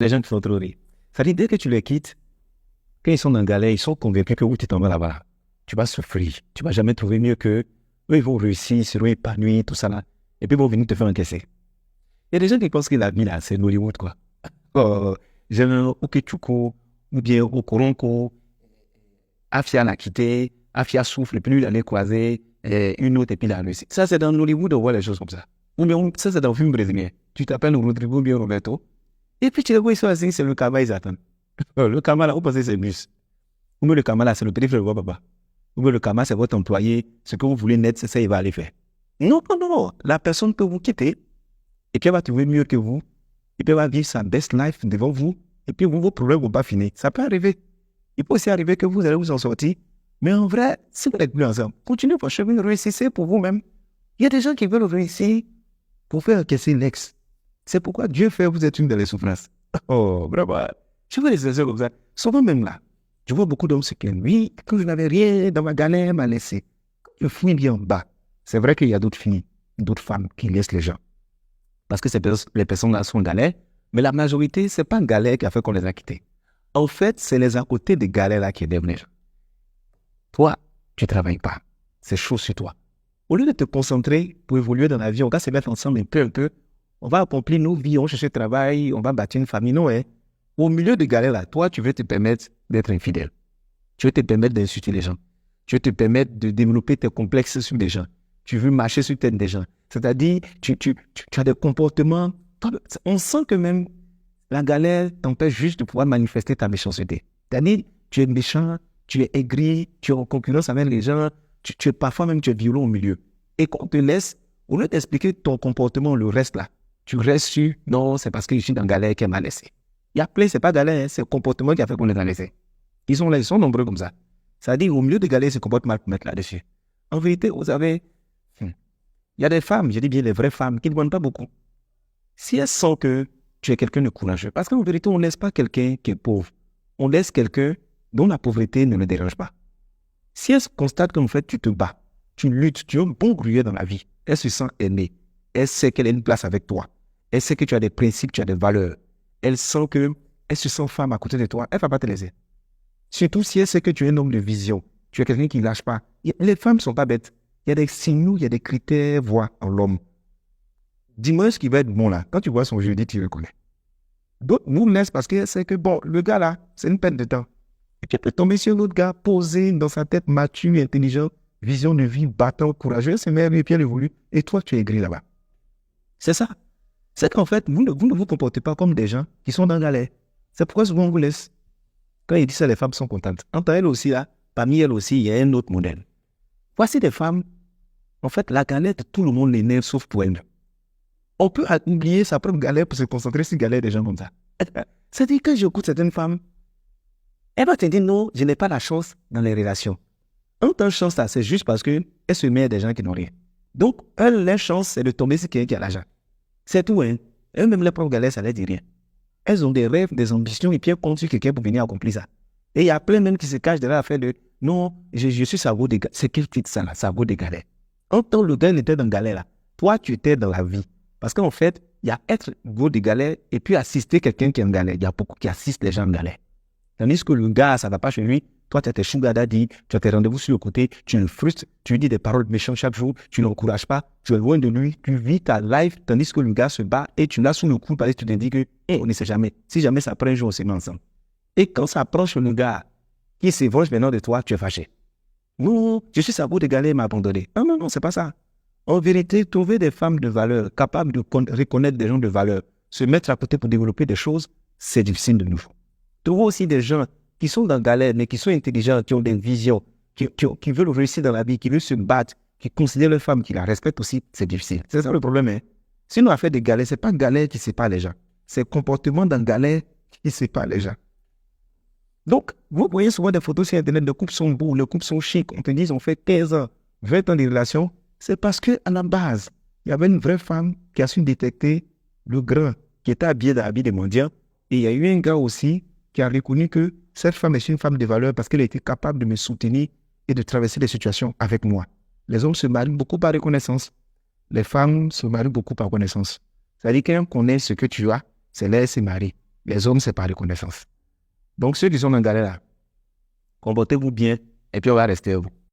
Les gens qui font trop rire. Ça dit, dès que tu les quittes, quand ils sont dans galère, ils sont convaincus que où tu t'en vas là-bas, tu vas souffrir. Tu vas jamais trouver mieux que eux, ils vont réussir, ils seront épanouis, tout ça là. Et puis ils vont venir te faire encaisser. Il y a des gens qui pensent que la vie là, c'est Hollywood, quoi. J'aime Okechukwu, ou bien Okoronko, Afia l'a quitté, Afia souffle, et puis lui, il allait croiser une autre, et puis il a réussi. Ça, c'est dans Hollywood, on voit les choses comme ça. Ou bien, ça, c'est dans le film brésilien. Tu t'appelles Rodrigo ou bien Roberto, et puis tu les vois, ils sont assis, c'est le karma, ils attendent. Le karma, là, vous pensez que c'est bus. Ou bien le karma, là, c'est le petit frère de votre papa. Ou bien le karma, c'est votre employé. Ce que vous voulez net, c'est ça, il va aller faire. Non, non, non, non. La personne peut vous quitter, et puis elle va trouver mieux que vous, et puis elle va vivre sa best life devant vous, et puis vos problèmes ne vont pas finir. Ça peut arriver. Il peut aussi arriver que vous allez vous en sortir, mais en vrai, si vous n'êtes plus ensemble, continuez votre chemin, réussissez pour vous-même. Il y a des gens qui veulent réussir pour faire encaisser l'ex. C'est pourquoi Dieu fait vous êtes une de les souffrances. Oh, bravo. Je vois des exemples comme ça. Souvent même là, je vois beaucoup d'hommes se plaignent. Oui, quand je n'avais rien dans ma galère, m'a laissé. Je fouille bien en bas. C'est vrai qu'il y a d'autres filles, d'autres femmes qui laissent les gens. Parce que les personnes-là sont en galère, mais la majorité, ce n'est pas une galère qui a fait qu'on les a quittés. En fait, c'est les à côté des galères-là qui aident les gens. Toi, tu ne travailles pas. C'est chaud sur toi. Au lieu de te concentrer pour évoluer dans la vie, on va se mettre ensemble un peu. On va accomplir nos vies, on cherche du travail, on va bâtir une famille. Non, hein? Au milieu de galères-là, toi, tu veux te permettre d'être infidèle. Tu veux te permettre d'insulter les gens. Tu veux te permettre de développer tes complexes sur des gens. Tu veux marcher sur tête des gens. C'est-à-dire, tu as des comportements. On sent que même la galère t'empêche juste de pouvoir manifester ta méchanceté. C'est-à-dire, tu es méchant, tu es aigri, tu es en concurrence avec les gens, parfois même tu es violent au milieu. Et qu'on te laisse, au lieu d'expliquer ton comportement, le reste là, tu restes sur, non, c'est parce que je suis dans la galère qu'elle m'a laissé. Il y a plein, c'est pas galère, hein, c'est le comportement qui a fait qu'on les a laissés. Ils sont là, ils sont nombreux comme ça. C'est-à-dire, au milieu de galère, ils se comportent mal pour mettre là-dessus. En vérité, vous savez, il y a des femmes, je dis bien les vraies femmes, qui ne demandent pas beaucoup. Si elles sentent que tu es quelqu'un de courageux, parce qu'en vérité, on ne laisse pas quelqu'un qui est pauvre. On laisse quelqu'un dont la pauvreté ne le dérange pas. Si elle constate qu'en fait, tu te bats, tu luttes, tu es un bon grouilleur dans la vie, elle se sent aimée, elle sait qu'elle a une place avec toi, elle sait que tu as des principes, tu as des valeurs, elle sent que elle se sent femme à côté de toi, elle ne va pas te laisser. Surtout si elle sait que tu es un homme de vision, tu es quelqu'un qui ne lâche pas. Les femmes ne sont pas bêtes. Il y a des signaux, il y a des critères, voient en l'homme. Dis-moi ce qui va être bon là. Quand tu vois son jeudi, tu le connais. D'autres nous laissent parce que c'est que bon, le gars là, c'est une peine de temps. Et puis elle peut tomber sur l'autre gars, posé dans sa tête, mature, intelligent, vision de vie, battant, courageux, c'est même les pieds évoluent. Et toi, tu es gris là-bas. C'est ça. C'est qu'en fait, vous ne vous comportez pas comme des gens qui sont dans la galère. C'est pourquoi souvent on vous laisse. Quand il dit ça, les femmes sont contentes. Entre elles aussi, là, parmi elles aussi, il y a un autre modèle. Voici des femmes, en fait, la galère de tout le monde l'énerve sauf pour elles. On peut oublier sa propre galère pour se concentrer sur la galère des gens comme ça. C'est-à-dire que j'écoute certaines femmes, elle va te dire non, je n'ai pas la chance dans les relations. En tant que chance, là, c'est juste parce qu'elle se met à des gens qui n'ont rien. Donc, elle, leur chance, c'est de tomber sur quelqu'un qui a l'argent. C'est tout, hein. Elles-mêmes, leur propre galère, ça ne leur dit rien. Elles ont des rêves, des ambitions, et puis elles comptent sur quelqu'un pour venir accomplir ça. Et il y a plein même qui se cachent derrière l'affaire de non, je suis cerveau des galères. C'est quel titre ça là, cerveau des galères. En tant que le gars était dans la galère là, toi tu étais dans la vie. Parce qu'en fait, il y a être beau des galères et puis assister quelqu'un qui est en galère. Il y a beaucoup qui assistent les gens en galère. Tandis que le gars, ça ne va pas chez lui. Toi, tu as tes sugar daddy, tu as tes rendez-vous sur le côté, tu le frustres, tu lui dis des paroles méchantes chaque jour, tu ne l'encourages pas, tu es loin de lui, tu vis ta life, tandis que le gars se bat et tu l'as sous le cou parce que tu te dis que on ne sait jamais. Si jamais ça prend un jour, on se met ensemble. Et quand ça approche le gars qui se venge maintenant de toi, tu es fâché. Non, je suis sabot de galère, m'a abandonné. Non, non, non, c'est pas ça. En vérité, trouver des femmes de valeur, capables de reconnaître des gens de valeur, se mettre à côté pour développer des choses, c'est difficile de nouveau. Trouver aussi des gens qui sont dans la galère, mais qui sont intelligents, qui ont des visions, qui veulent réussir dans la vie, qui veulent se battre, qui considèrent les femmes, qui la respectent aussi, c'est difficile. C'est ça le problème. Hein? Sinon, à faire des galères, ce n'est pas galère qui sépare les gens. C'est le comportement dans la galère qui sépare les gens. Donc, vous voyez souvent des photos sur Internet, les couples sont beaux, les couples sont chics. On te dit, on fait 15 ans, 20 ans de relation. C'est parce qu'à la base, il y avait une vraie femme qui a su détecter le grain qui était habillé dans l'habit des mendiants. Et il y a eu un gars aussi qui a reconnu que cette femme est une femme de valeur parce qu'elle était capable de me soutenir et de traverser les situations avec moi. Les hommes se marient beaucoup par reconnaissance. Les femmes se marient beaucoup par connaissance. C'est-à-dire qu'un connaît ce que tu as, c'est là qu'elle se marie. Les hommes, c'est par reconnaissance. Donc, ceux qui sont dans galère là, comportez-vous bien et puis on va rester à vous.